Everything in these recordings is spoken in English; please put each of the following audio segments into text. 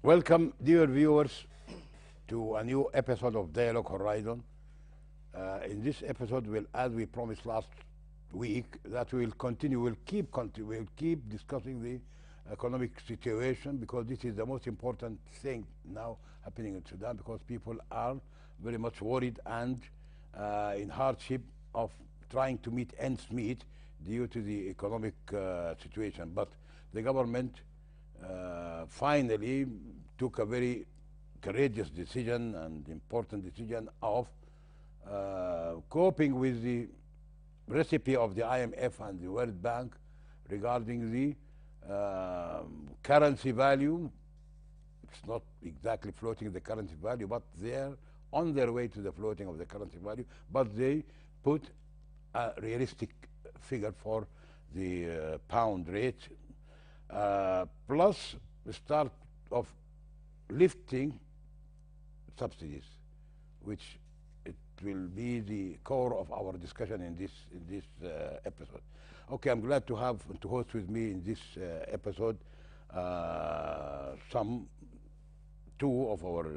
Welcome, dear viewers, to a new episode of Dialogue Horizon. In this episode, as we promised last week, that we will continue, we'll keep discussing the economic situation, because this is the most important thing now happening in Sudan, because people are very much worried and in hardship of trying to meet ends meet due to the economic situation. But the government finally took a very courageous decision and important decision of coping with the recipe of the IMF and the World Bank regarding the currency value. It's not exactly floating the currency value, but they're on their way to the floating of the currency value, but they put a realistic figure for the pound rate, plus the start of lifting subsidies, which it will be the core of our discussion in this episode. Okay, I'm glad to host with me in this episode two of our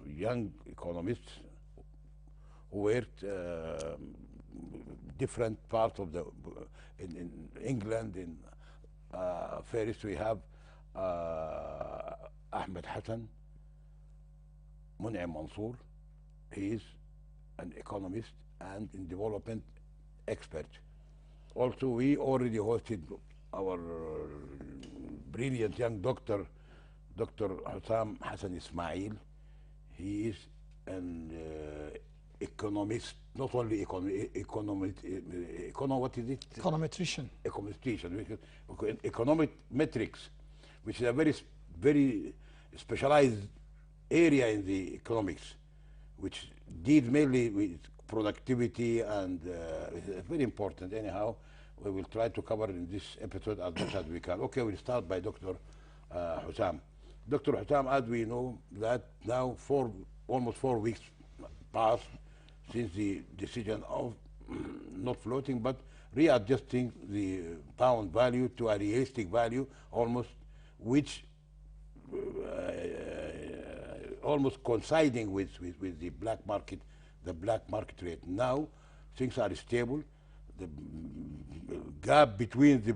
young economists who worked different parts of in England. In first we have Ahmed Hassan Mun'im Mansour. He is an economist and in development expert. Also, we already hosted our brilliant young doctor, Dr. Hussam Hassan Ismail. He is an economist, not only what is it? Econometrician. Econometrician, econometrics, which is a very specialized area in the economics, which deals mainly with productivity, and it's very important. Anyhow, we will try to cover in this episode as much as we can. Okay, we'll start by Dr. Hussam. Dr. Hussam, as we know that now almost 4 weeks passed since the decision of not floating but readjusting the pound value to a realistic value, almost, which almost coinciding with the black market rate. Now things are stable. The gap between the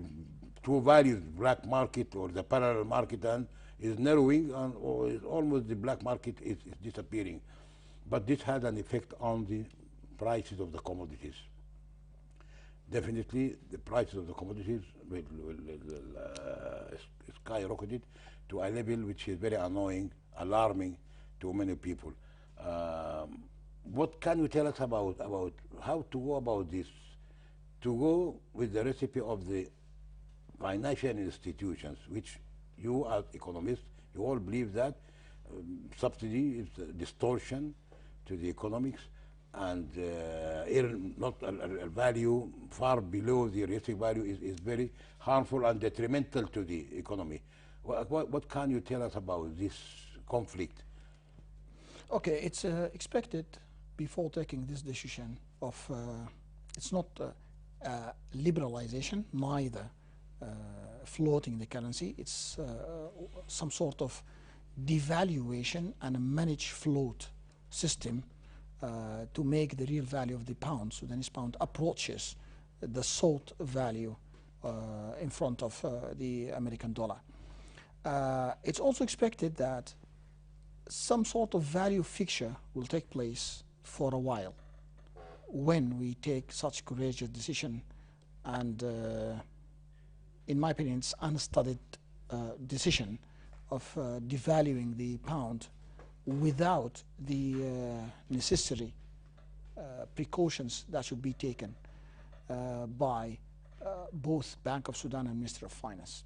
two values, black market or the parallel market, and is narrowing, and almost the black market is disappearing. But this had an effect on the prices of the commodities. Definitely, the prices of the commodities will skyrocketed to a level which is very annoying, alarming to many people. What can you tell us about how to go about this? To go with the recipe of the financial institutions, which you as economists, you all believe that subsidy is a distortion to the economics, and not a value far below the realistic value is very harmful and detrimental to the economy. What can you tell us about this conflict? Okay, it's expected before taking this decision of it's not liberalization, neither floating the currency. It's some sort of devaluation and a managed float system to make the real value of the pound, Sudanese pound, approaches the sought value in front of the American dollar. It's also expected that some sort of value fixture will take place for a while when we take such courageous decision, and in my opinion it's unstudied decision of devaluing the pound without the necessary precautions that should be taken by both Bank of Sudan and Minister of Finance.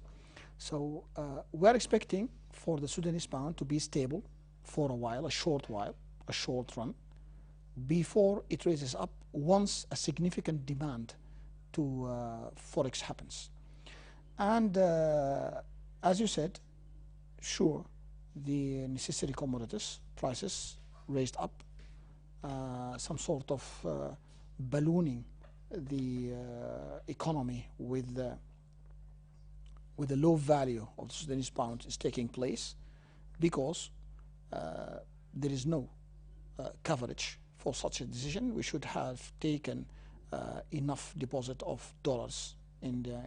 So we're expecting for the Sudanese pound to be stable for a while, a short run, before it raises up once a significant demand to Forex happens. And as you said, sure, the necessary commodities prices raised up, some sort of ballooning the economy with the low value of the Sudanese pound is taking place because there is no coverage for such a decision. We should have taken enough deposit of dollars in the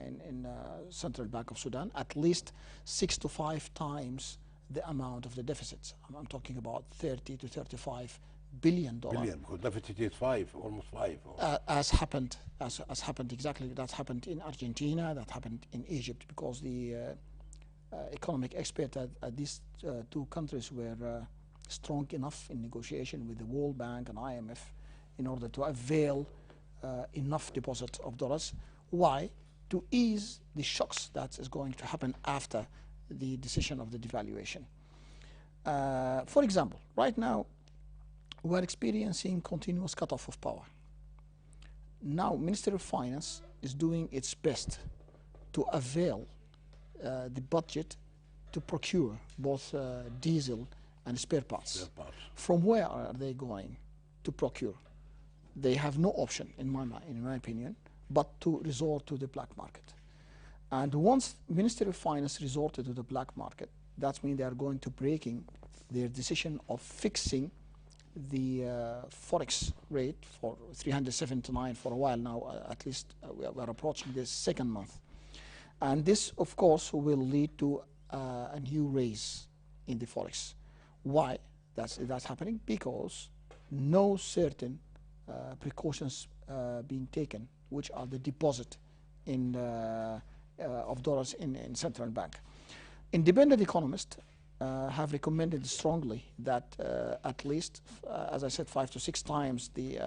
Central Bank of Sudan, at least 6 to 5 times the amount of the deficits. I'm talking about 30 to 35 billion dollars. Billion, because deficit is almost five. As happened exactly. That happened in Argentina. That happened in Egypt, because the economic experts at these two countries were strong enough in negotiation with the World Bank and IMF in order to avail enough deposit of dollars. Why? To ease the shocks that is going to happen after the decision of the devaluation. For example, right now we are experiencing continuous cutoff of power. Now Ministry of Finance is doing its best to avail the budget to procure both diesel and spare parts. From where are they going to procure? They have no option, in my opinion, but to resort to the black market. And once Ministry of Finance resorted to the black market, that means they are going to breaking their decision of fixing the forex rate for 379 for a while now. At least we are approaching the second month. And this, of course, will lead to a new raise in the forex. Why that's happening? Because no certain precautions being taken, which are the deposit in of dollars in central bank. Independent economists have recommended strongly that at least, as I said, 5 to 6 times the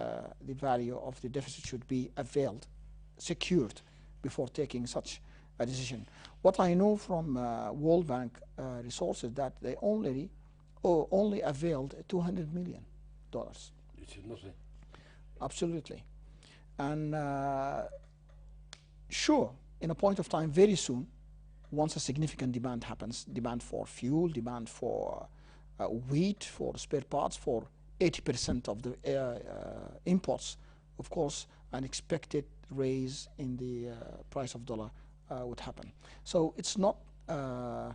value of the deficit should be availed, secured, before taking such a decision. What I know from World Bank resources that they only availed $200 million. It's nothing. Absolutely. And sure, in a point of time, very soon, once a significant demand happens, demand for fuel, demand for wheat, for spare parts, for 80% of the imports, of course, an expected raise in the price of dollar would happen. So it's not a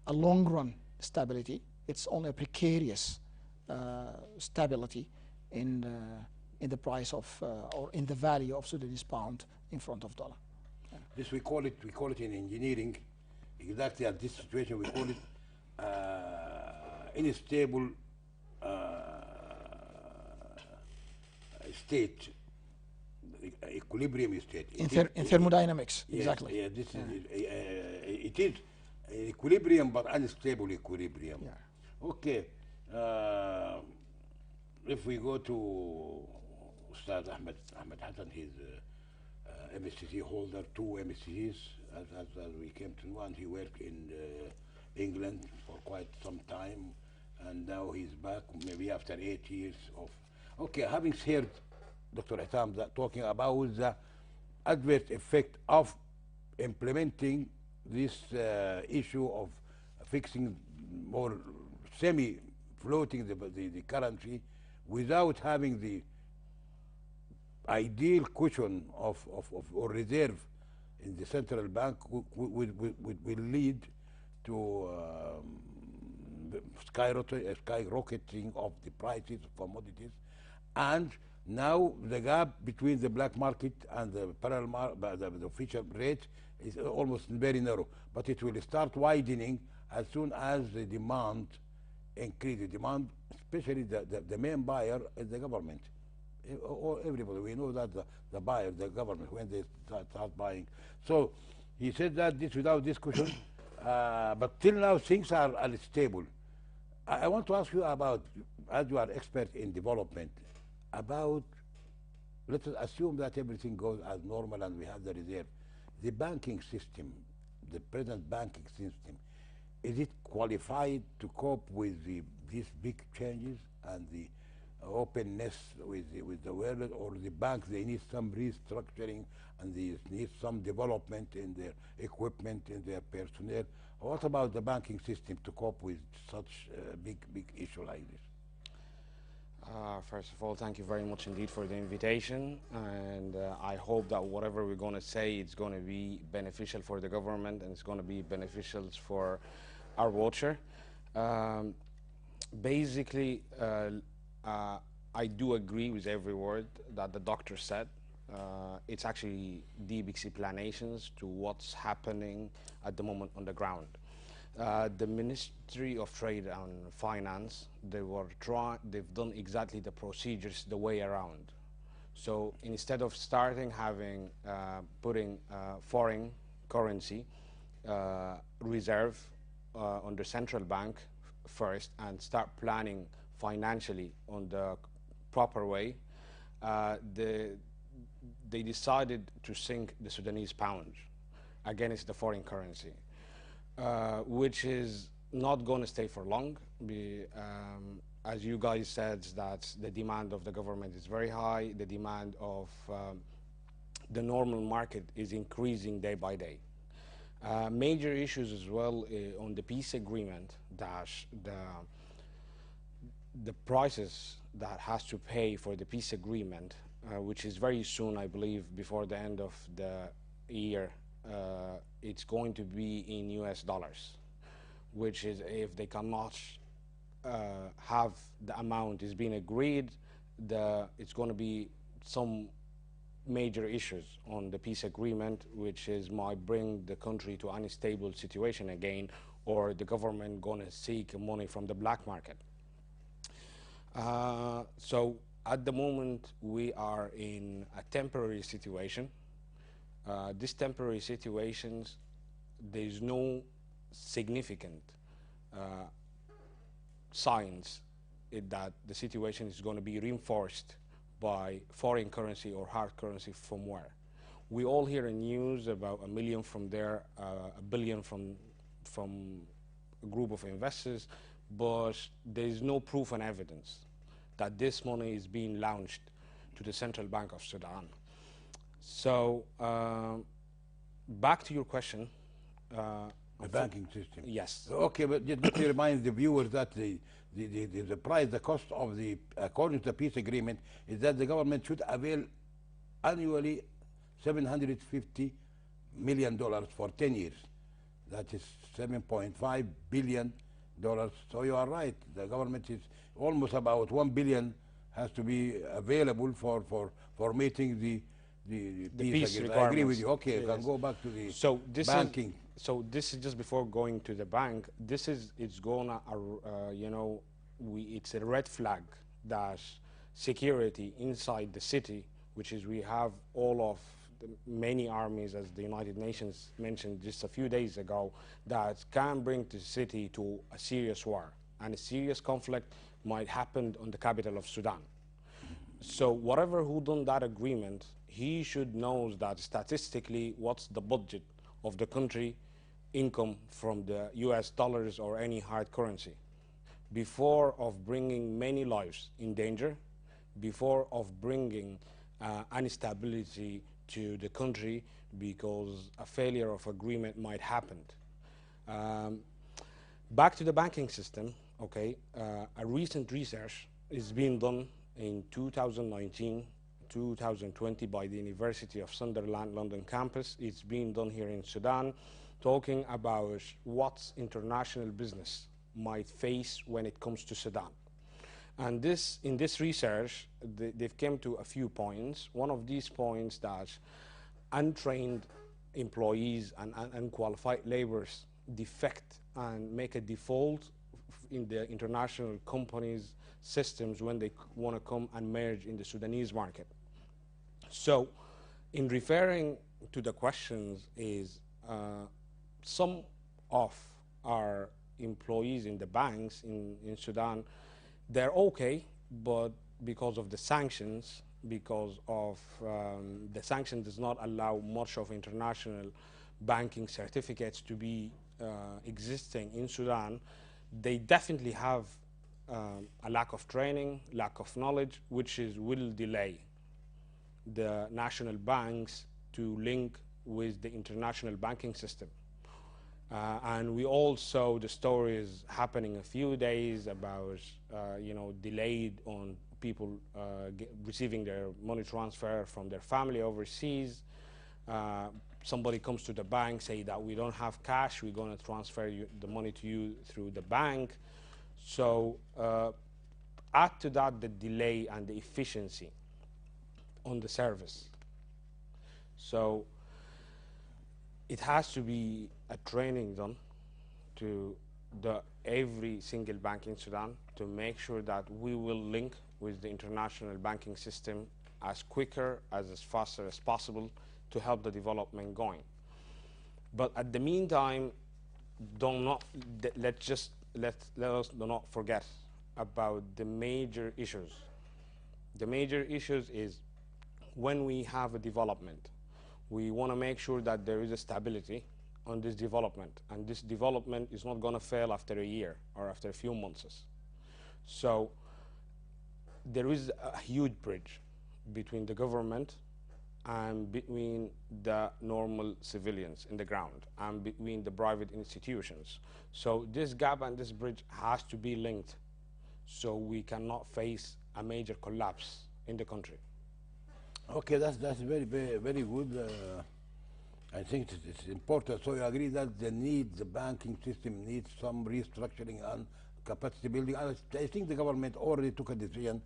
long-run stability. It's only a precarious stability in the price of or in the value of Sudanese pound in front of dollar. This we call it in engineering, exactly at this situation we call it unstable state, equilibrium state. In thermodynamics, yes, exactly. Yeah, this is it is equilibrium, but unstable equilibrium. Yeah. Okay. If we go to Ustad Ahmed Hassan, he's MSCC holder, 2 MSCCs, as we came to know, and he worked in England for quite some time, and now he's back, maybe after 8 years of. Okay, having heard Dr. Hitam talking about the adverse effect of implementing this issue of fixing or semi-floating the currency without having the ideal cushion of or reserve in the central bank will lead to the skyrocketing of the prices of commodities. And now the gap between the black market and the parallel the official rate is almost very narrow, but it will start widening as soon as the demand increases. Demand, especially the main buyer is the government. Or everybody, we know that the buyer, the government, when they start buying. So he said that this without discussion, but till now things are unstable. I want to ask you about, as you are expert in development, about, let us assume that everything goes as normal and we have the reserve. The banking system, the present banking system, is it qualified to cope with these big changes and the openness with the world, or the banks, they need some restructuring and they need some development in their equipment, in their personnel? What about the banking system to cope with such a big issue like this? First of all, thank you very much indeed for the invitation, and I hope that whatever we're going to say, it's going to be beneficial for the government and it's going to be beneficial for our watcher. Um, Basically, I do agree with every word that the doctor said. It's actually deep explanations to what's happening at the moment on the ground. The Ministry of Trade and Finance, they've done exactly the procedures the way around. So instead of putting foreign currency reserve on the central bank first and start planning financially on the proper way, uh, the, they decided to sink the Sudanese pound against the foreign currency, which is not going to stay for long. As you guys said, that the demand of the government is very high. The demand of the normal market is increasing day by day. Major issues as well on the peace agreement, that the prices that has to pay for the peace agreement, which is very soon, I believe, before the end of the year, it's going to be in US dollars, which is, if they cannot have the amount is being agreed, it's going to be some major issues on the peace agreement, which is might bring the country to an unstable situation again, or the government going to seek money from the black market. So at the moment we are in a temporary situation. This temporary situations, there's no significant signs that the situation is going to be reinforced by foreign currency or hard currency from where. We all hear in news about a million from there, a billion from a group of investors, but there is no proof and evidence that this money is being launched to the Central Bank of Sudan. So back to your question. The banking system. Yes. Okay, but just let me remind the viewers that the price, the cost of the, according to the peace agreement, is that the government should avail annually $750 million for 10 years. That is $7.5 billion. So you are right. The government is almost about $1 billion has to be available for meeting the peace agreement. requirements. I agree with you. Okay, you Yes. can go back to the So this banking. this is just before going to the bank. It's gonna, it's a red flag that security inside the city, which is we have all of the many armies, as the United Nations mentioned just a few days ago, that can bring the city to a serious war, and a serious conflict might happen on the capital of Sudan. So whatever who done that agreement, he should know that statistically what's the budget of the country income from the US dollars or any hard currency, before of bringing many lives in danger, before of bringing instability to the country, because a failure of agreement might happen. Back to the banking system, okay, a recent research is being done in 2019, 2020 by the University of Sunderland London campus. It's being done here in Sudan, talking about what international business might face when it comes to Sudan. And in this research, they've come to a few points. One of these points, that untrained employees and unqualified laborers defect and make a default in the international companies' systems when they want to come and merge in the Sudanese market. So in referring to the questions is, some of our employees in the banks in Sudan, they're okay, but because of the sanctions, because of the sanction does not allow much of international banking certificates to be existing in Sudan, they definitely have a lack of training, lack of knowledge, which will delay the national banks to link with the international banking system. And we all saw the stories happening a few days about, delayed on people receiving their money transfer from their family overseas. Somebody comes to the bank, say that we don't have cash, we're going to transfer the money to you through the bank. So add to that the delay and the efficiency on the service. So it has to be a training done to every single bank in Sudan to make sure that we will link with the international banking system as quicker, as faster as possible to help the development going. But at the meantime, let us not forget about the major issues. The major issues is when we have a development, we want to make sure that there is a stability on this development, and this development is not going to fail after a year or after a few months. So there is a huge bridge between the government and between the normal civilians in the ground and between the private institutions. So this gap and this bridge has to be linked so we cannot face a major collapse in the country. Okay, that's very, very, very good. I think it's important. So you agree that the banking system needs some restructuring and capacity building. I think the government already took a decision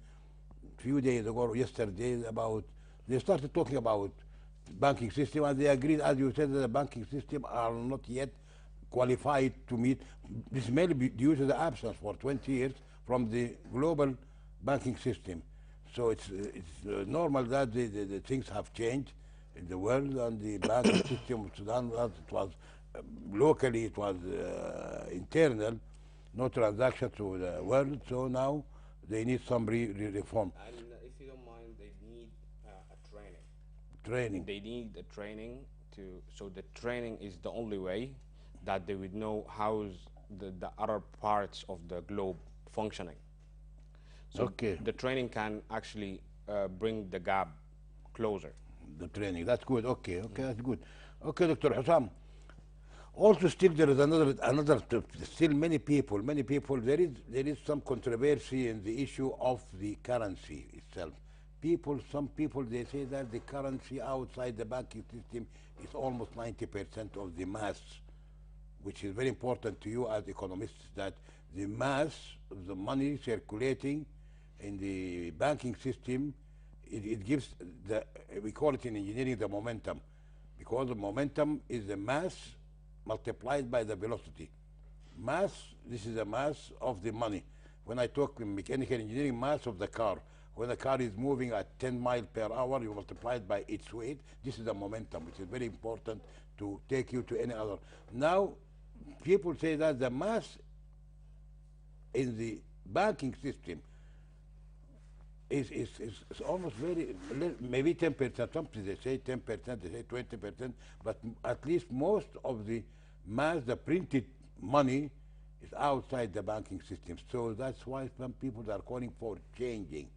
a few days ago or yesterday about, they started talking about banking system, and they agreed, as you said, that the banking system are not yet qualified to meet. This may be due to the absence for 20 years from the global banking system. So it's normal that the things have changed in the world, and the banking system of Sudan, it was locally, it was internal, no transaction to the world. So now they need some reform. And if you don't mind, they need a training. Training. They need a training so the training is the only way that they would know how's the other parts of the globe functioning. So okay. The training can actually bring the gap closer. The training, that's good. Okay, that's good. Okay, Dr. Hussam. Also, still there is another. Still, many people. There is some controversy in the issue of the currency itself. Some people, they say that the currency outside the banking system is almost 90% of the mass, which is very important to you as economists. That the mass of the money circulating in the banking system, it gives we call it in engineering the momentum, because the momentum is the mass multiplied by the velocity. Mass, this is the mass of the money. When I talk in mechanical engineering, mass of the car. When the car is moving at 10 miles per hour, you multiply it by its weight. This is the momentum, which is very important to take you to any other. Now, people say that the mass in the banking system is almost very, maybe 10%, something they say 10%, they say 20%, but at least most of the mass, the printed money, is outside the banking system. So that's why some people are calling for changing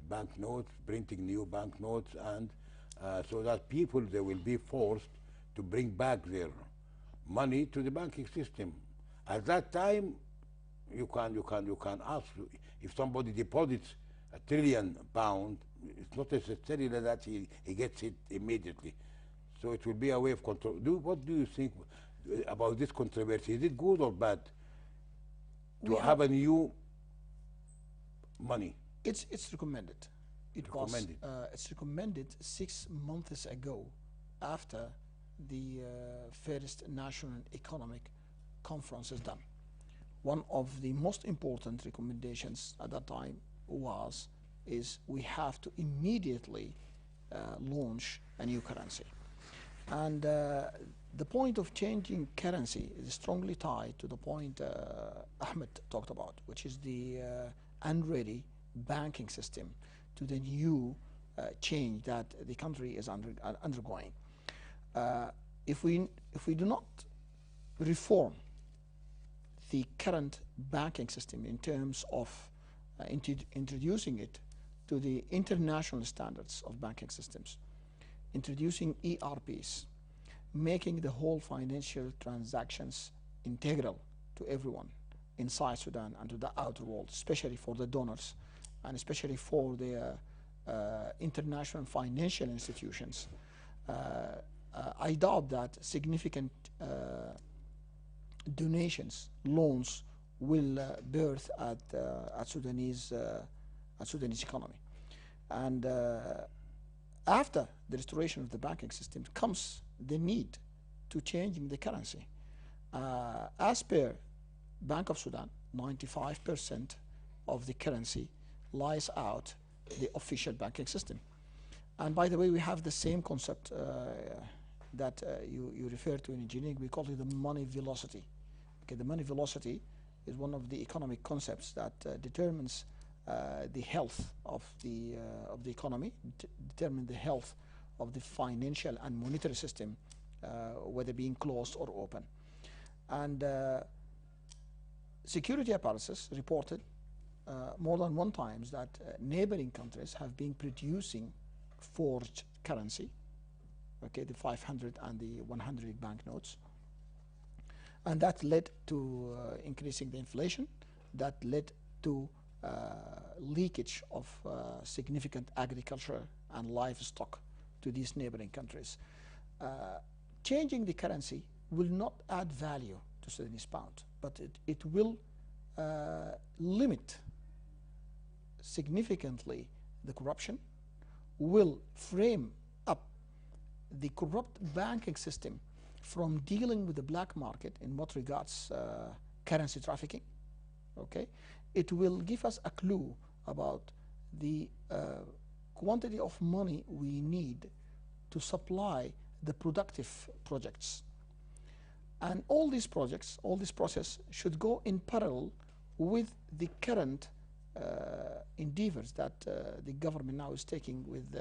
banknotes, printing new banknotes, and so that people, they will be forced to bring back their money to the banking system. At that time, you can ask, if somebody deposits £1 trillion, it's not necessarily that he gets it immediately. So it will be a way of control. What do you think about this controversy? Is it good or bad to have a new money? It's recommended. It's recommended 6 months ago, after the first national economic conference is done. One of the most important recommendations at that time is we have to immediately launch a new currency. And the point of changing currency is strongly tied to the point Ahmed talked about, which is the unready banking system to the new change that the country is undergoing. If we do not reform the current banking system in terms of introducing it to the international standards of banking systems, introducing ERPs, making the whole financial transactions integral to everyone inside Sudan and to the outer world, especially for the donors and especially for the international financial institutions, I doubt that significant donations, loans will birth at Sudanese economy. And after the restoration of the banking system comes the need to change the currency. As per Bank of Sudan, 95% of the currency lies out the official banking system. And by the way, we have the same concept that you refer to in engineering. We call it the money velocity. Okay, the money velocity is one of the economic concepts that determines the health of the economy, determine the health of the financial and monetary system, whether being closed or open. And security apparatus reported more than one times that neighboring countries have been producing forged currency, okay, the 500 and the 100 banknotes, and that led to increasing the inflation, that led to leakage of significant agriculture and livestock to these neighboring countries. Changing the currency will not add value to Sudanese pound, but it will limit significantly the corruption, will frame up the corrupt banking system from dealing with the black market in what regards currency trafficking. Okay, it will give us a clue about the quantity of money we need to supply the productive projects. And all these projects, all this process should go in parallel with the current endeavors that the government now is taking with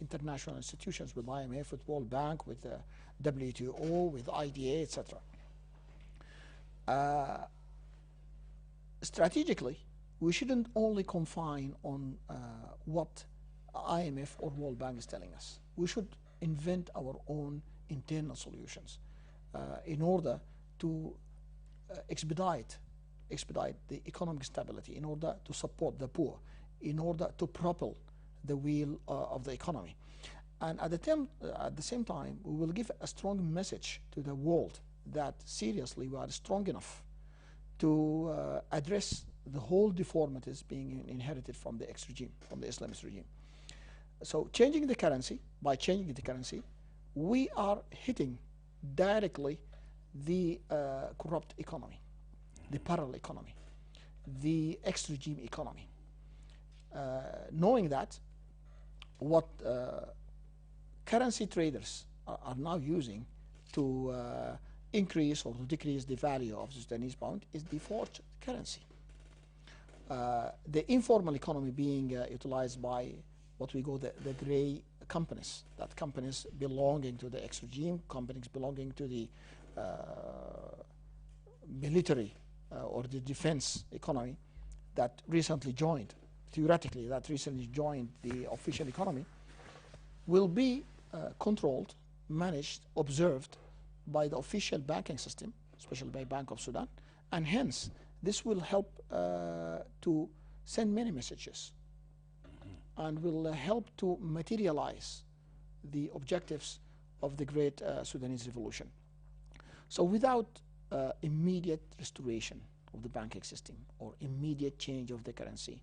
international institutions, with IMF, with World Bank, with WTO, with IDA, etc. Strategically, we shouldn't only confine on what IMF or World Bank is telling us. We should invent our own internal solutions in order to expedite the economic stability, in order to support the poor, in order to propel the wheel of the economy. And at the same time, we will give a strong message to the world that seriously we are strong enough to address the whole deformities being inherited from the ex-regime, from the Islamist regime. So changing the currency, by changing the currency, we are hitting directly the corrupt economy, the parallel economy, the ex-regime economy. Knowing that, what currency traders are now using to increase or to decrease the value of the Sudanese pound is the forged currency. The informal economy being utilized by what we call the gray companies, that companies belonging to the ex-regime, companies belonging to the military or the defense economy that recently joined, theoretically, that recently joined the official economy, will be controlled, managed, observed by the official banking system, especially by Bank of Sudan, and hence this will help to send many messages and will help to materialize the objectives of the great Sudanese revolution. So without immediate restoration of the banking system or immediate change of the currency,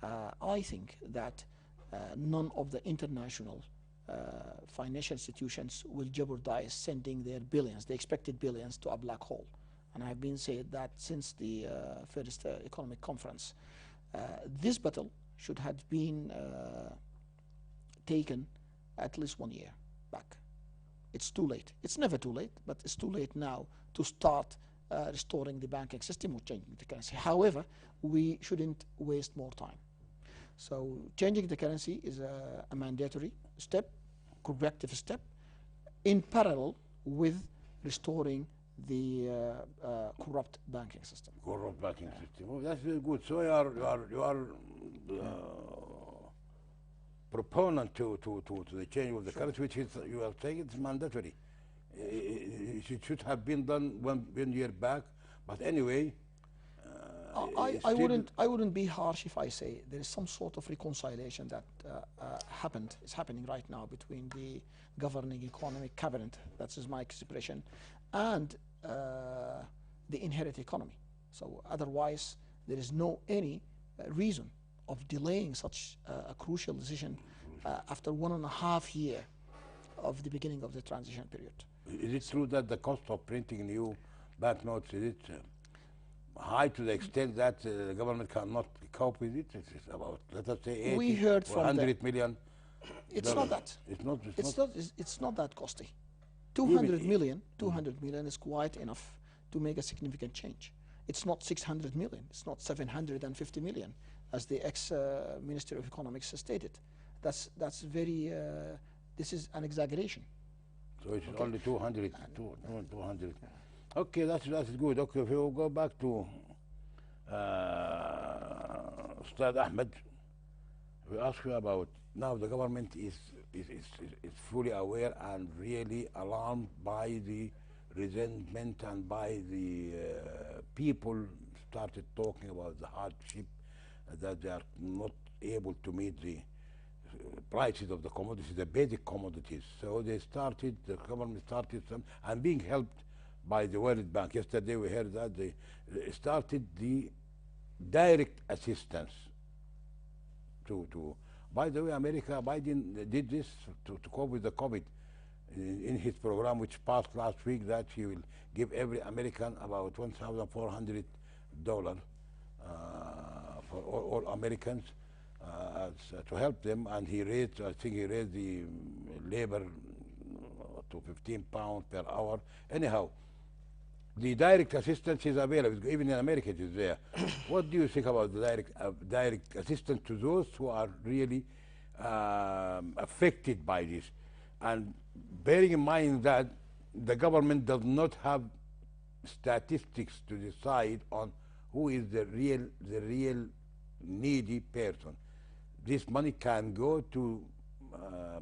I think that none of the international financial institutions will jeopardize sending their billions, the expected billions, to a black hole. And I've been saying that since the first economic conference. This battle should have been taken at least 1 year back. It's too late. It's never too late, but it's too late now to start restoring the banking system or changing the currency. However, we shouldn't waste more time. So changing the currency is a mandatory step, corrective step, in parallel with restoring the corrupt banking system. Corrupt banking system. Oh, that's very good. So you are proponent to the change of the currency, which is, you are saying it's mandatory. It should have been done 1 year back, but anyway. I wouldn't be harsh if I say there is some sort of reconciliation that is happening right now between the governing economic cabinet, that is my expression, and the inherent economy. So otherwise, there is no any reason of delaying such a crucial decision after 1.5 years of the beginning of the transition period. Is it true that the cost of printing new banknotes, is it high to the extent that the government cannot cope with it? It's about, let us say, 80 We heard or from 100 million. It's not that. It's not that costly. 200 million is quite enough to make a significant change. It's not 600 million. It's not 750 million, as the ex-Minister of Economics stated. That's very. This is an exaggeration. So it's only 200. 200. Okay, that's good. Okay, if we go back to Ustad Ahmed, we ask you about now the government is fully aware and really alarmed by the resentment and by the people started talking about the hardship that they are not able to meet the prices of the commodities, the basic commodities. So the government started some, and being helped by the World Bank. Yesterday we heard that they started the direct assistance to by the way, Biden did this to cope with the COVID in his program, which passed last week, that he will give every American about $1,400 for all Americans to help them. And he raised, I think he raised the labor to 15 pounds per hour. Anyhow, the direct assistance is available, even in America it is there. What do you think about the direct assistance to those who are really affected by this? And bearing in mind that the government does not have statistics to decide on who is the real needy person. This money can go to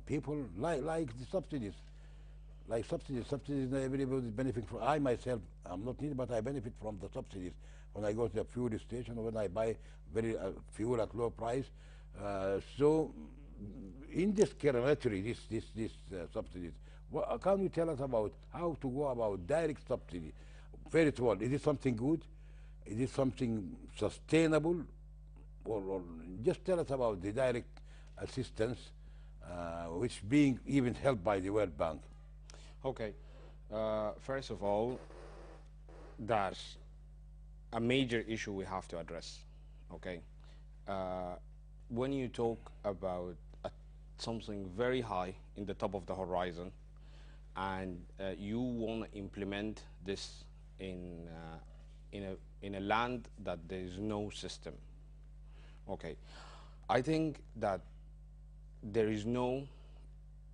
people like the subsidies. Like subsidies, not everybody is benefiting from. I myself, I'm not needy, but I benefit from the subsidies. When I go to the fuel station, or when I buy fuel at low price. So, indiscriminately, this subsidies. Can you tell us about how to go about direct subsidy? First of all, is it something good? Is it something sustainable? Or just tell us about the direct assistance, which being even helped by the World Bank. Okay, first of all, that's a major issue we have to address, okay? When you talk about something very high in the top of the horizon, and you want to implement this in a land that there is no system, okay? I think that there is no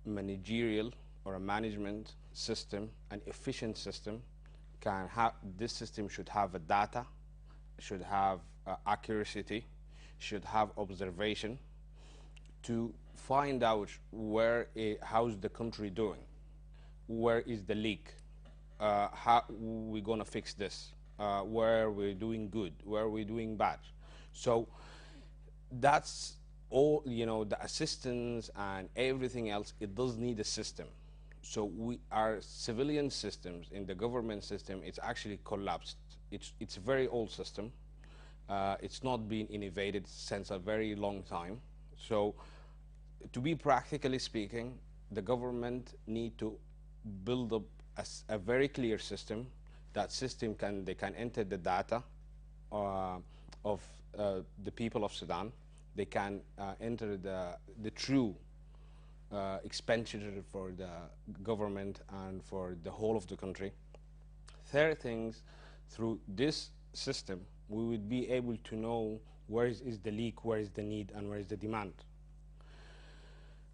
managerial or a management system, an efficient system, this system should have a data, should have accuracy, should have observation to find out how's the country doing, where is the leak, how we're gonna fix this, where we're doing good, where we're doing bad. So that's all, the assistance and everything else, it does need a system. So our civilian systems in the government system, it's actually collapsed. It's a very old system. It's not been innovated since a very long time. So to be practically speaking, the government need to build up a very clear system. That system they can enter the data of the people of Sudan. They can enter the true expenditure for the government and for the whole of the country. Third things, through this system, we would be able to know where is the leak, where is the need, and where is the demand.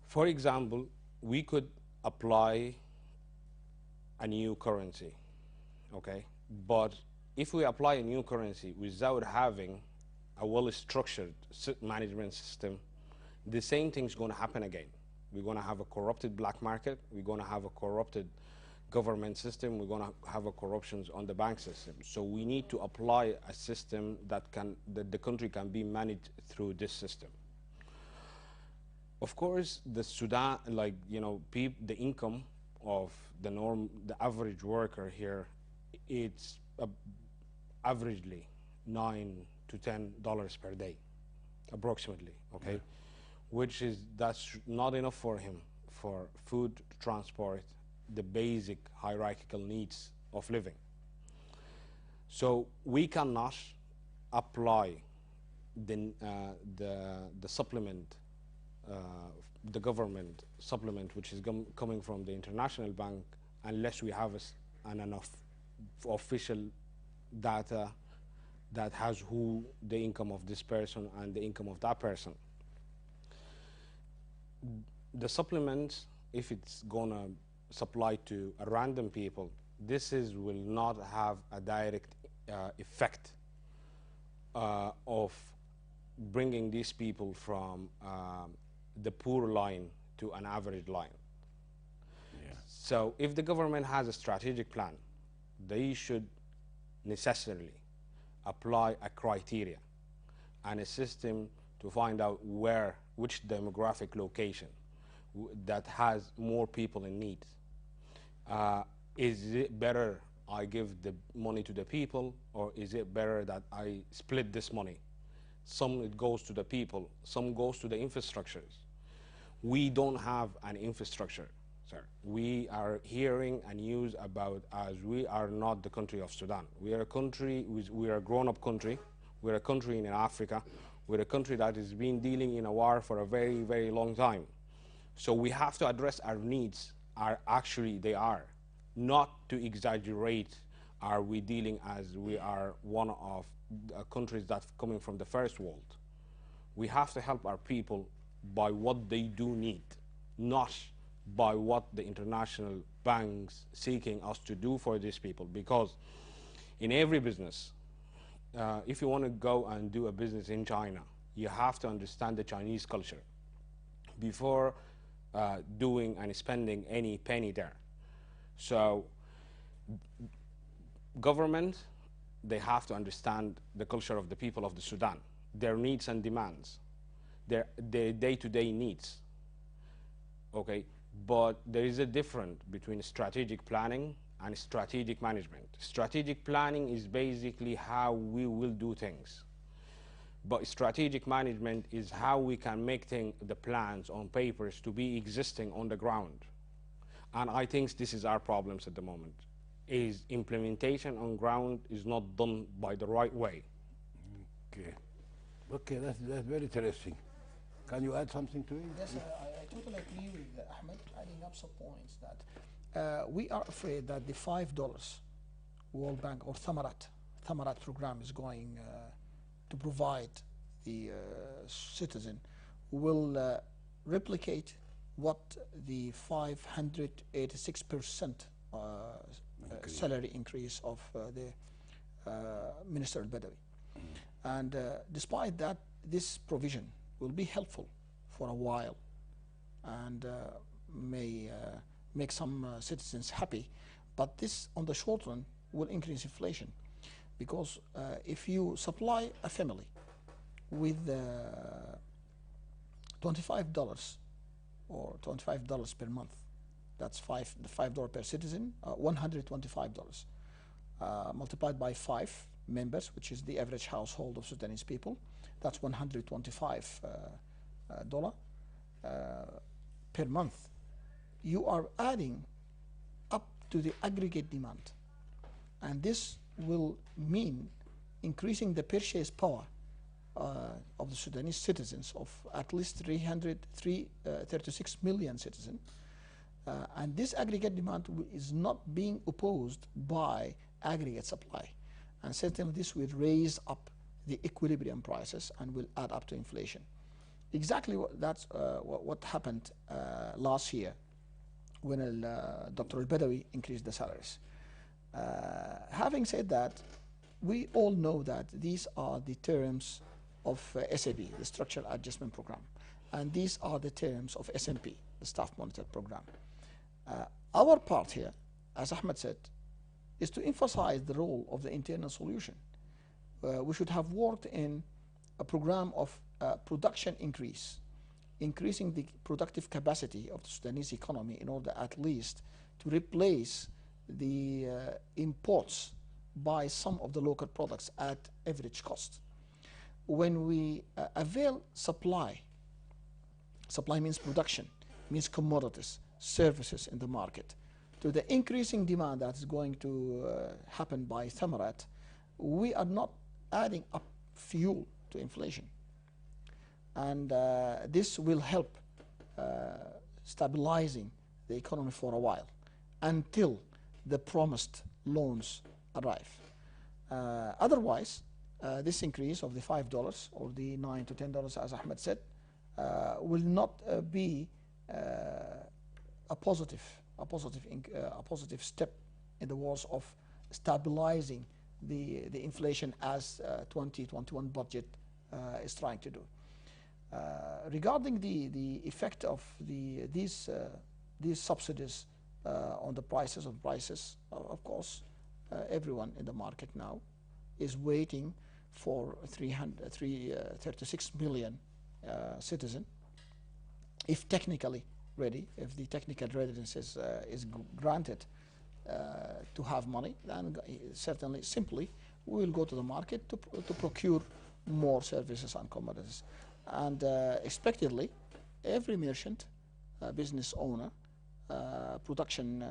For example, we could apply a new currency, okay? But if we apply a new currency without having a well-structured management system, the same thing's going to happen again. We're going to have a corrupted black market. We're going to have a corrupted government system, we're going to have a corruptions on the bank system. So we need to apply a system that the country can be managed through this system. Of course, the Sudan, like, you know, the income of the average worker here, it's averagely $9 to $10 per day, approximately, okay? Yeah. That's not enough for him for food, transport, the basic hierarchical needs of living. So we cannot apply the supplement, the government supplement, which is coming from the international bank, unless we have enough official data that has the income of this person and the income of that person. The supplement, if it's gonna supply to a random people, will not have a direct effect of bringing these people from the poor line to an average line. Yeah. So if the government has a strategic plan, they should necessarily apply a criteria and a system to find out which demographic location that has more people in need. Is it better I give the money to the people, or is it better that I split this money? Some it goes to the people, some goes to the infrastructures. We don't have an infrastructure, sir. We are hearing a news about as we are not the country of Sudan. We are a country, we are a grown-up country. We're a country in Africa. We're a country that has been dealing in a war for a very, very long time. So we have to address our needs, they are. Not to exaggerate, are we dealing as we are one of the countries that's coming from the first world. We have to help our people by what they do need, not by what the international banks seeking us to do for these people. Because in every business, if you want to go and do a business in China, you have to understand the Chinese culture before doing and spending any penny there. So government, they have to understand the culture of the people of the Sudan, their needs and demands, their day-to-day needs, okay? But there is a difference between strategic planning and strategic management. Strategic planning is basically how we will do things. But strategic management is how we can make the plans on papers to be existing on the ground. And I think this is our problems at the moment, is implementation on ground is not done by the right way. Okay, that's very interesting. Can you add something to it? Yes, I totally agree with Ahmed, adding up some points that we are afraid that the $5 World Bank or Thamarat program is going to provide the citizen will replicate what the 586% salary increase of the Minister al-Badawi. And despite that, this provision will be helpful for a while and may make some citizens happy, but this on the short run will increase inflation, because if you supply a family with $25 or $25 per month, that's $5 per citizen, $125 multiplied by 5 members, which is the average household of Sudanese people, that's $125 per month. You are adding up to the aggregate demand, and this will mean increasing the purchase power of the Sudanese citizens of at least 36 million citizens. And this aggregate demand is not being opposed by aggregate supply. And certainly this will raise up the equilibrium prices and will add up to inflation. Exactly what happened last year when Dr. al-Badawi increased the salaries. Having said that, we all know that these are the terms of SAP, the Structural Adjustment Program, and these are the terms of SMP, the Staff Monitor Program. Our part here, as Ahmed said, is to emphasize the role of the internal solution. We should have worked in a program of production increase, increasing the productive capacity of the Sudanese economy in order at least to replace the imports by some of the local products at average cost. When we avail supply means production, means commodities, services in the market, to the increasing demand that is going to happen by Thamarat, we are not adding up fuel to inflation. And this will help stabilizing the economy for a while until the promised loans arrive. Otherwise, this increase of the $5 or the $9 to $10, as Ahmed said, will not be a positive step in the wars of stabilizing the inflation as 2021 budget is trying to do. Regarding the effect of these subsidies on the prices, of course, everyone in the market now is waiting for 36 million citizen, if technically ready, if the technical readiness is granted to have money, then certainly simply we will go to the market to procure more services and commodities. And expectedly, every merchant, business owner, production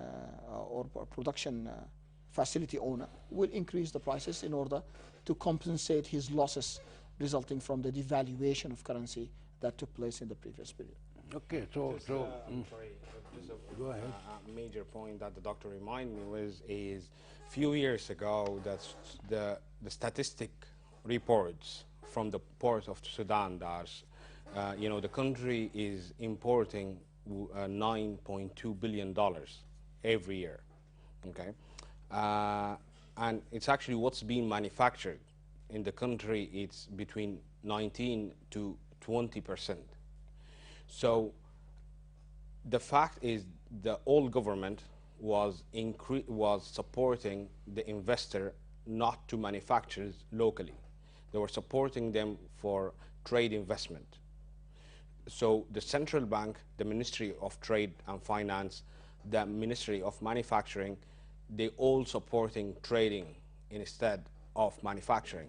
facility owner will increase the prices in order to compensate his losses resulting from the devaluation of currency that took place in the previous period. Okay, I'm sorry, just go ahead. A major point that the doctor reminded me is few years ago that the statistic reports from the port of Sudan that the country is importing $9.2 billion every year. Okay, and it's actually what's being manufactured in the country. It's between 19 to 20%. So the fact is the old government was supporting the investor not to manufacture locally. They were supporting them for trade investment. So the central bank, the Ministry of Trade and Finance, the Ministry of Manufacturing, they all supporting trading instead of manufacturing.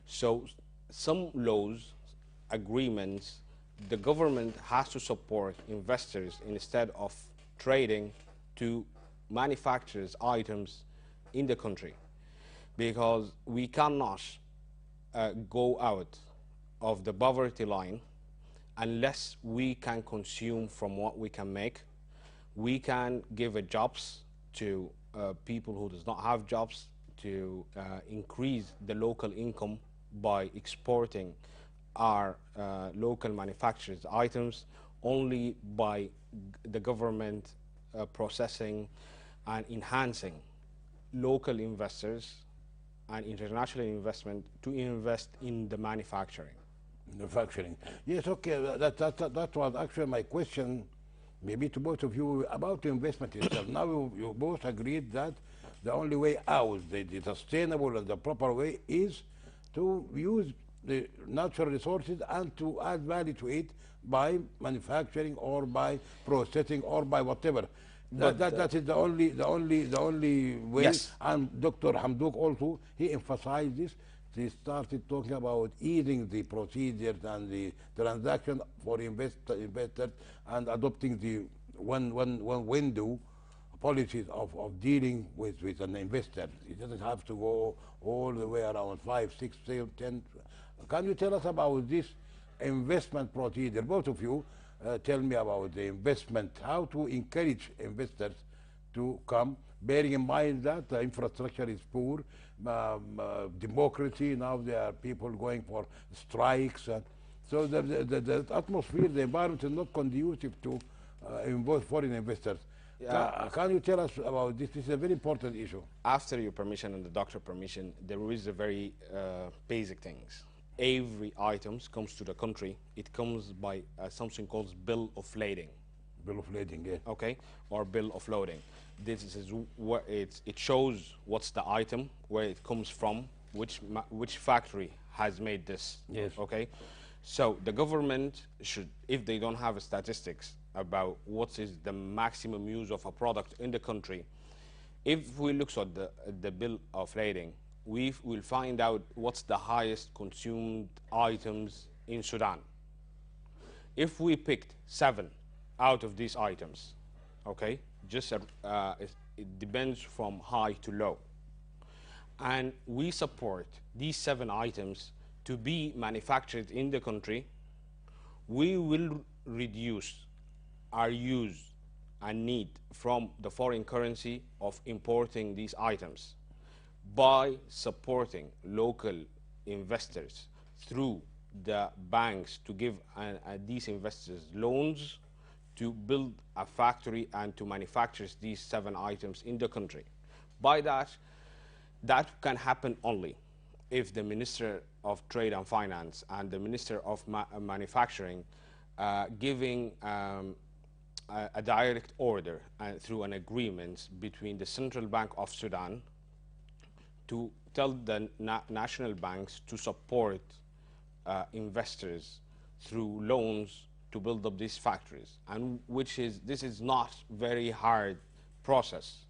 So some laws, agreements, the government has to support investors instead of trading to manufacture items in the country, because we cannot go out of the poverty line unless we can consume from what we can make. We can give jobs to people who does not have jobs, to increase the local income by exporting our local manufactured items, only by the government processing and enhancing local investors and international investment to invest in the manufacturing. Yes, okay, that was actually my question, maybe to both of you, about the investment itself. Now you both agreed that the only way out, the sustainable and the proper way, is to use the natural resources and to add value to it by manufacturing or by processing or by whatever. That is the only way. Yes. And Dr. Hamdouk also, he emphasized this. He started talking about easing the procedures and the transaction for investors and adopting the one window policies of dealing with an investor. It doesn't have to go all the way around 5, 6, 7, 10. Can you tell us about this investment procedure? Both of you tell me about the investment, how to encourage investors to come, bearing in mind that the infrastructure is poor, democracy, now there are people going for strikes. So the atmosphere, the environment is not conducive to involve foreign investors. Can you tell us about this? This is a very important issue. After your permission and the doctor permission, there is a very basic things. Every item comes to the country, it comes by something called bill of lading. Bill of lading, yeah. Okay, or bill of loading. This is what it shows what's the item, where it comes from, which factory has made this. Yes. Okay, so the government should, if they don't have statistics about what is the maximum use of a product in the country, if we look at the bill of lading, we will find out what's the highest consumed items in Sudan. If we picked 7 out of these items, okay, just it depends from high to low, and we support these 7 items to be manufactured in the country, we will reduce our use and need from the foreign currency of importing these items by supporting local investors through the banks to give these investors loans to build a factory and to manufacture these 7 items in the country. By that can happen only if the Minister of Trade and Finance and the Minister of Manufacturing giving a direct order through an agreement between the Central Bank of Sudan to tell the national banks to support investors through loans to build up these factories, and this is not very hard process.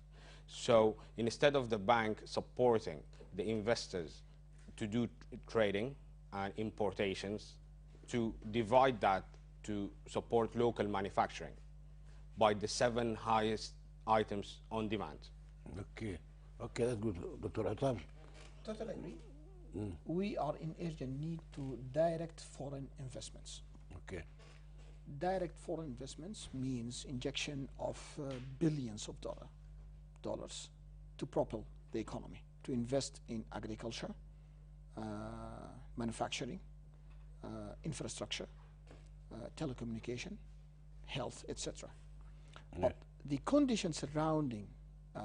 So instead of the bank supporting the investors to do trading and importations, to divide that to support local manufacturing by the 7 highest items on demand. Okay, okay, that's good, Dr. Atam. Totally agree. We are in urgent need to direct foreign investments. Okay. Direct foreign investments means injection of billions of dollars to propel the economy, to invest in agriculture, manufacturing, infrastructure, telecommunication, health, etc. Yeah. But the conditions surrounding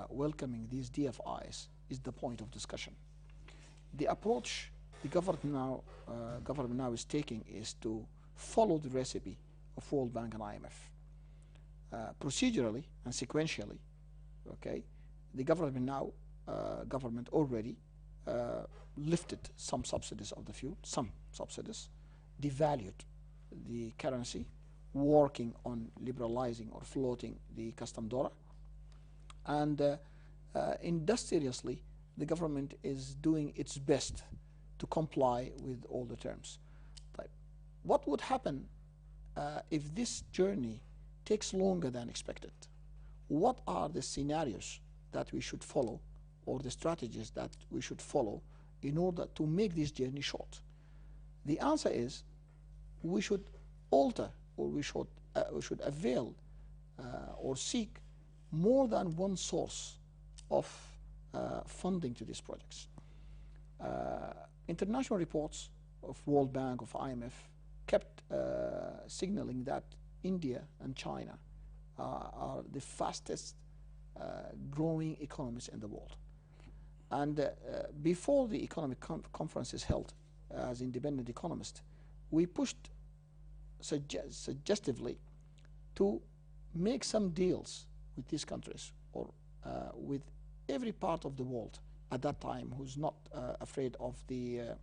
welcoming these DFIs is the point of discussion. The approach the government now is taking is to follow the recipe of World Bank and IMF. Procedurally and sequentially, okay, the government already lifted some subsidies of the fuel, devalued the currency, working on liberalizing or floating the custom dollar, and industriously the government is doing its best to comply with all the terms. What would happen if this journey takes longer than expected? What are the scenarios that we should follow, or the strategies that we should follow in order to make this journey short? The answer is we should alter, or we should avail or seek more than one source of funding to these projects. International reports of World Bank, of IMF, kept signaling that India and China are the fastest growing economies in the world. And before the economic conference is held, as independent economists, we pushed suggestively to make some deals with these countries, or with every part of the world at that time who's not afraid of the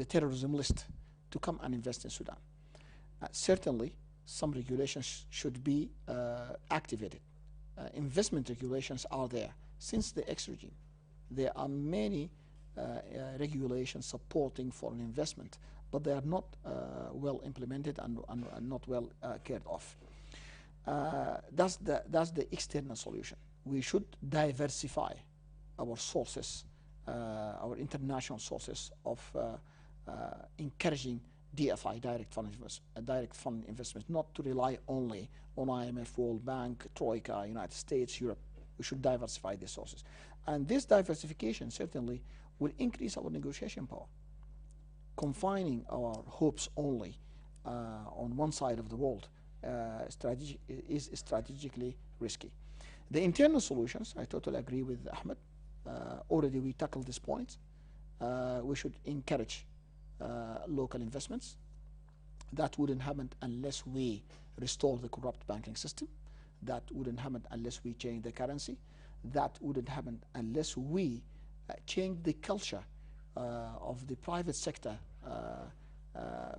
terrorism list, to come and invest in Sudan. Certainly, some regulations should be activated. Investment regulations are there since the ex-regime. There are many regulations supporting foreign investment, but they are not well implemented and not well cared of. That's the external solution. We should diversify our sources, our international sources of encouraging DFI, direct fund investments, not to rely only on IMF, World Bank, Troika, United States, Europe. We should diversify these sources. And this diversification certainly will increase our negotiation power. Confining our hopes only on one side of the world is strategically risky. The internal solutions, I totally agree with Ahmed. Already we tackled this point. We should encourage local investments. That wouldn't happen unless we restore the corrupt banking system. That wouldn't happen unless we change the currency. That wouldn't happen unless we change the culture of the private sector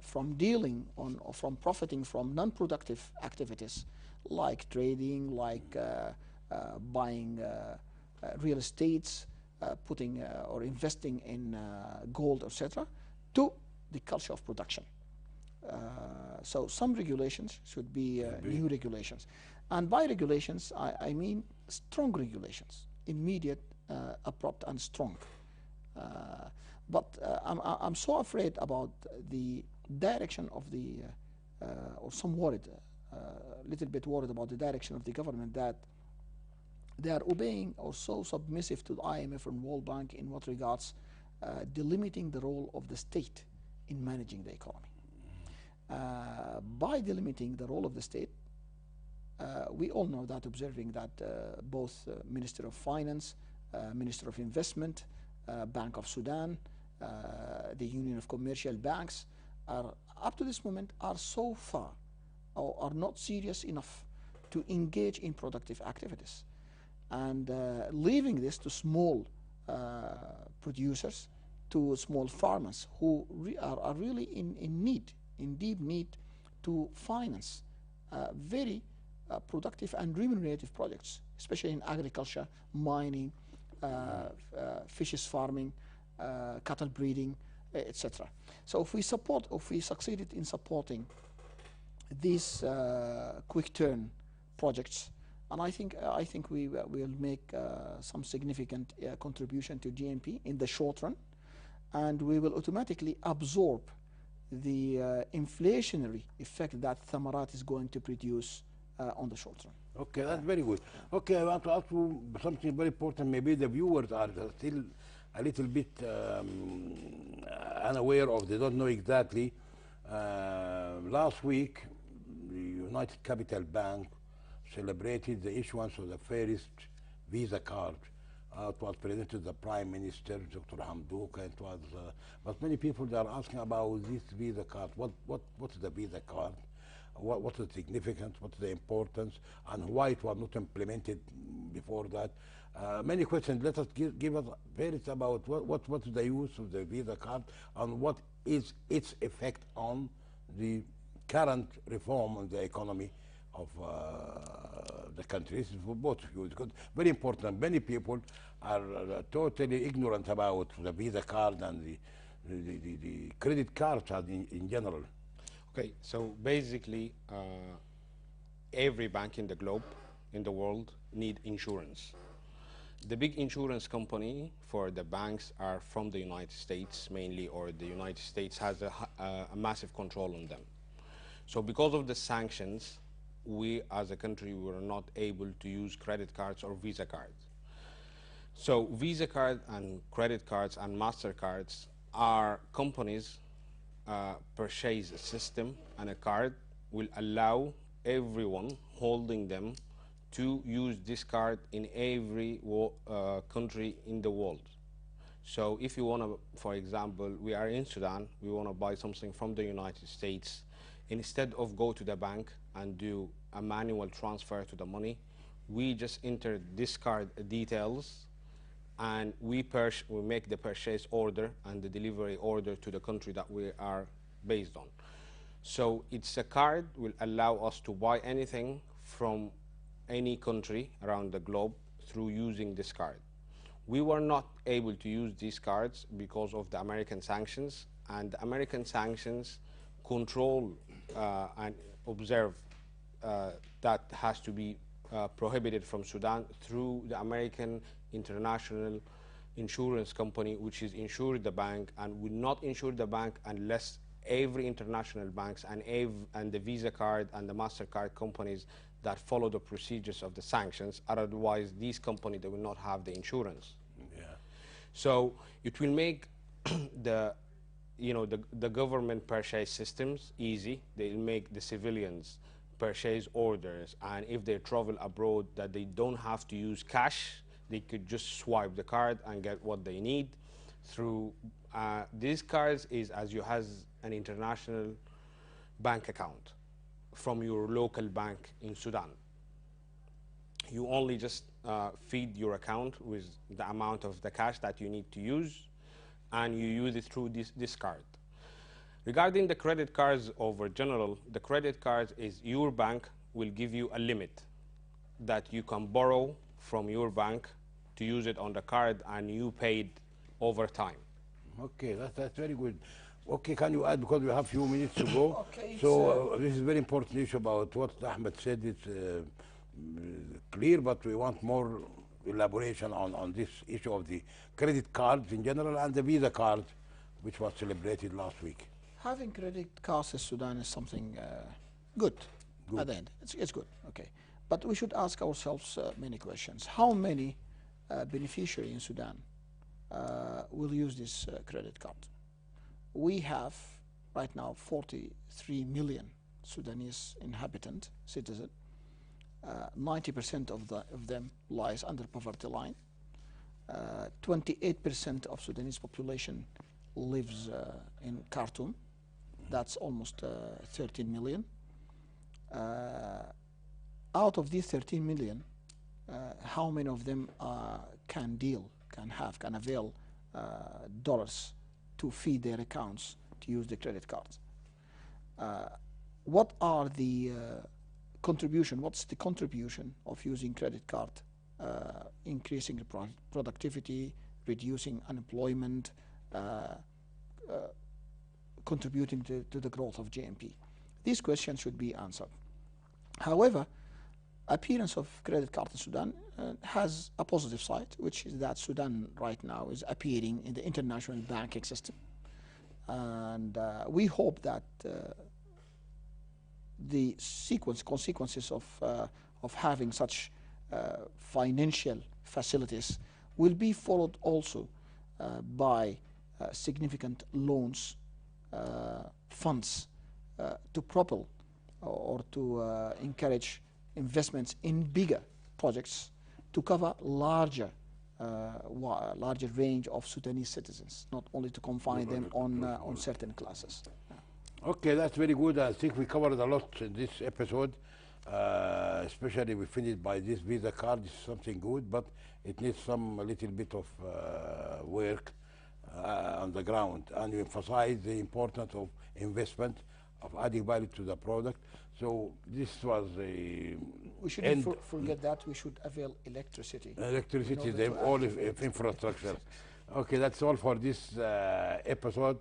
from dealing on or from profiting from non-productive activities like trading, like buying real estates, putting or investing in gold, etc., to the culture of production. So some regulations should be new regulations. And by regulations, I mean strong regulations, immediate, abrupt, and strong. But I'm so afraid about the direction of the, or some worried, a little bit worried about the direction of the government, that they are obeying or so submissive to the IMF and World Bank in what regards delimiting the role of the state in managing the economy. By delimiting the role of the state, we all know that, observing that both Minister of Finance, Minister of Investment, Bank of Sudan, the Union of Commercial Banks, are up to this moment are so far or are not serious enough to engage in productive activities, and leaving this to small producers, to small farmers who are really in need, in deep need to finance very productive and remunerative projects, especially in agriculture, mining, fishes farming, cattle breeding, etc. So if we succeeded in supporting these quick turn projects, and I think we will make some significant contribution to GNP in the short run, and we will automatically absorb the inflationary effect that Thamarat is going to produce on the short run. Okay, that's very good. Okay, I want to ask you something very important. Maybe the viewers are still a little bit unaware of, they don't know exactly. Last week, the United Capital Bank celebrated the issuance of the first Visa card. It was presented to the Prime Minister, Dr. Hamdouk, and it was, but many people are asking about this Visa card. What is the Visa card? What is the significance? What is the importance? And why it was not implemented before that? Many questions. Let us give us first about what is the use of the Visa card and what is its effect on the current reform on the economy of the country. This is for both of you. It's good. Very important. Many people are totally ignorant about the Visa card and the credit cards in general. Okay, so basically, every bank in the globe, in the world, need insurance. The big insurance company for the banks are from the United States mainly, or the United States has a massive control on them. So because of the sanctions, we as a country were not able to use credit cards or Visa cards. So Visa card and credit cards and MasterCards are companies purchase a system, and a card will allow everyone holding them to use this card in every country in the world. So if you want to, for example, we are in Sudan, we want to buy something from the United States, instead of go to the bank and do a manual transfer to the money, we just enter this card details, and we make the purchase order and the delivery order to the country that we are based on. So it's a card will allow us to buy anything from any country around the globe through using this card. We were not able to use these cards because of the American sanctions, and the American sanctions control and observe that has to be prohibited from Sudan through the American International Insurance Company, which is insured the bank, and will not insure the bank unless every international banks and the Visa card and the MasterCard companies that follow the procedures of the sanctions. Otherwise, these companies, they will not have the insurance. Yeah. So it will make the government purchase systems easy. They'll make the civilians purchase orders, and if they travel abroad, that they don't have to use cash. They could just swipe the card and get what they need through these cards. Is as you has an international bank account from your local bank in Sudan. You only just feed your account with the amount of the cash that you need to use, and you use it through this card. Regarding the credit cards over general, the credit card is your bank will give you a limit that you can borrow from your bank to use it on the card, and you paid over time. Okay, that's very good. Okay, can you add, because we have few minutes to go. Okay, So this is very important issue about what Ahmed said. It's clear, but we want more elaboration on this issue of the credit cards in general and the Visa card, which was celebrated last week. Having credit cards in Sudan is something good. At the end. It's good, okay. But we should ask ourselves many questions. How many beneficiaries in Sudan will use this credit card? We have right now 43 million Sudanese inhabitant, citizen. 90% of them lies under poverty line. 28% of Sudanese population lives in Khartoum. That's almost 13 million. Out of these 13 million, how many of them can avail dollars to feed their accounts to use the credit cards? What are the what's the contribution of using credit card, increasing the productivity, reducing unemployment, contributing to the growth of GNP? These questions should be answered. However, appearance of credit card in Sudan has a positive side, which is that Sudan right now is appearing in the international banking system. And we hope that the consequences of having such financial facilities will be followed also by significant loans, funds to propel or to encourage investments in bigger projects to cover larger range of Sudanese citizens, not only to confine them on certain classes. Okay, that's very good. I think we covered a lot in this episode, especially we finished by this Visa card. Is something good, but it needs a little bit of work on the ground, and we emphasize the importance of investment, of adding value to the product. So this was a... We shouldn't forget that we should avail electricity. Electricity, all of infrastructure. Okay, that's all for this episode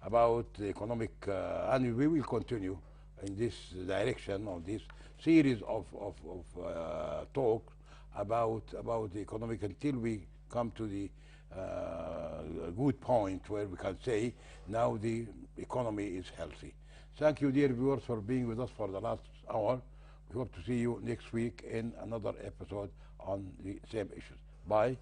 about the economic, and we will continue in this direction of this series of talks about the economic until we come to the good point where we can say now the economy is healthy. Thank you, dear viewers, for being with us for the last hour. We hope to see you next week in another episode on the same issues. Bye.